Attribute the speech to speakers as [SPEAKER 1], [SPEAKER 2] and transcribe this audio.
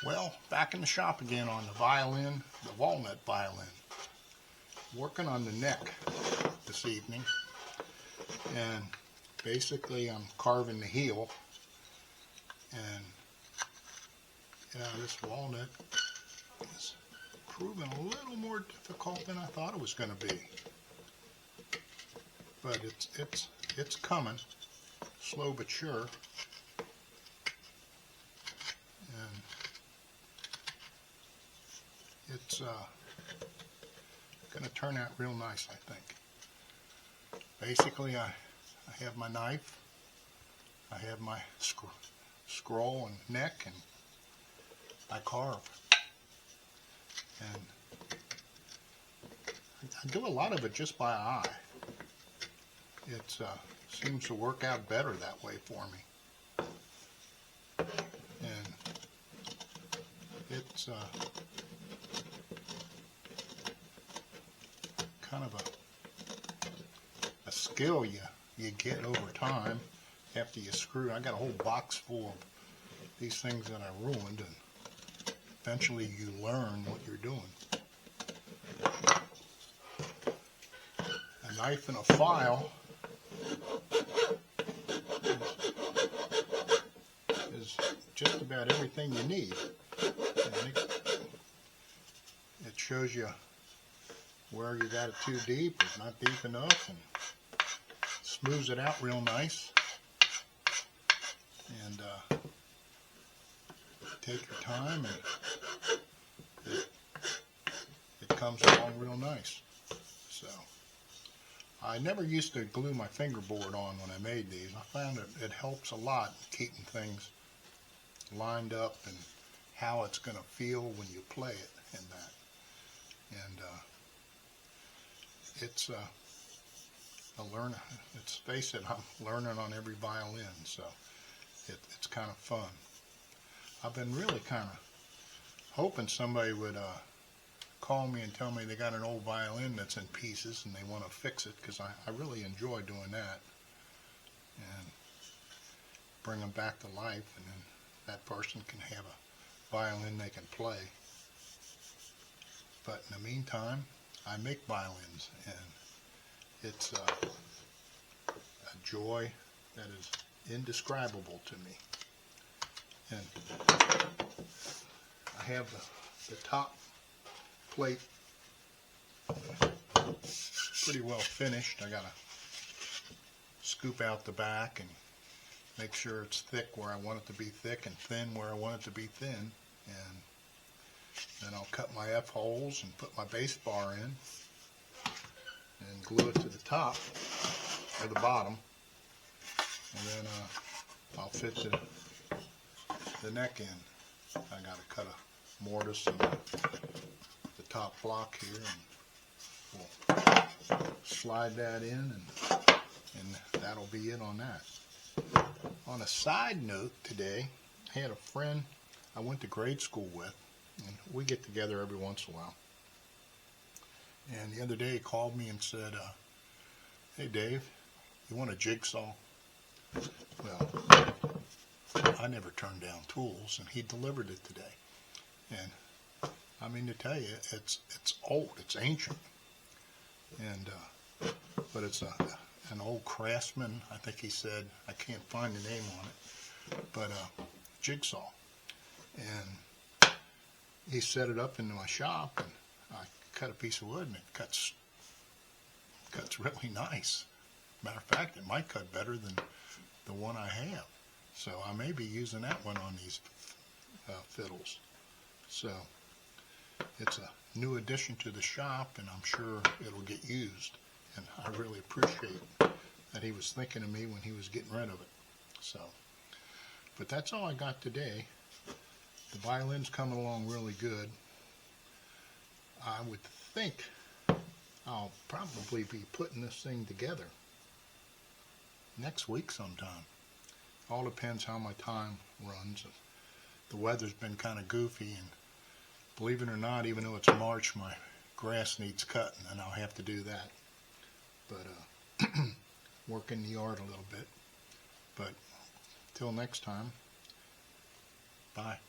[SPEAKER 1] Well, back in the shop again on the violin, the walnut violin. Working on the neck this evening, and basically I'm carving the heel, and this walnut is proving a little more difficult than I thought it was going to be. But it's coming, slow but sure. And it's going to turn out real nice, I think. Basically, I have my knife, I have my scroll and neck, and I carve. And I do a lot of it just by eye. It seems to work out better that way for me. And it's kind of a skill you get over time after you screw. I got a whole box full of these things that I ruined, and eventually you learn what you're doing. A knife and a file is just about everything you need. And it shows you where you got it too deep or not deep enough, and smooths it out real nice. And take your time, and it comes along real nice. So I never used to glue my fingerboard on when I made these. I found it helps a lot keeping things lined up and how it's going to feel when you play it and that. And it's a learn. Let's face it, I'm learning on every violin, so it's kind of fun. I've been really kind of hoping somebody would call me and tell me they got an old violin that's in pieces and they want to fix it, because I really enjoy doing that, and bring them back to life, and then that person can have a violin they can play. But in the meantime, I make violins, and it's a joy that is indescribable to me. And I have the top plate pretty well finished. I gotta scoop out the back and make sure it's thick where I want it to be thick and thin where I want it to be thin, and then I'll cut my F-holes and put my bass bar in and glue it to the top or the bottom, and then I'll fit the neck in. I got to cut a mortise in the top block here, and we'll slide that in, and that'll be it on that. On a side note today, I had a friend I went to grade school with, and we get together every once in a while. And the other day he called me and said, "Hey Dave, you want a jigsaw?" Well, I never turned down tools, and he delivered it today. And I mean to tell you, it's old, it's ancient, and but it's an old Craftsman, I think he said. I can't find the name on it, but jigsaw. And he set it up into my shop, and I cut a piece of wood, and it cuts really nice. Matter of fact, it might cut better than the one I have. So I may be using that one on these fiddles. So it's a new addition to the shop, and I'm sure it'll get used. And I really appreciate that he was thinking of me when he was getting rid of it. So, but that's all I got today. The violin's coming along really good. I would think I'll probably be putting this thing together next week sometime. All depends how my time runs. The weather's been kind of goofy, and believe it or not, even though it's March, my grass needs cutting, and I'll have to do that. But work in the yard a little bit. But till next time, bye.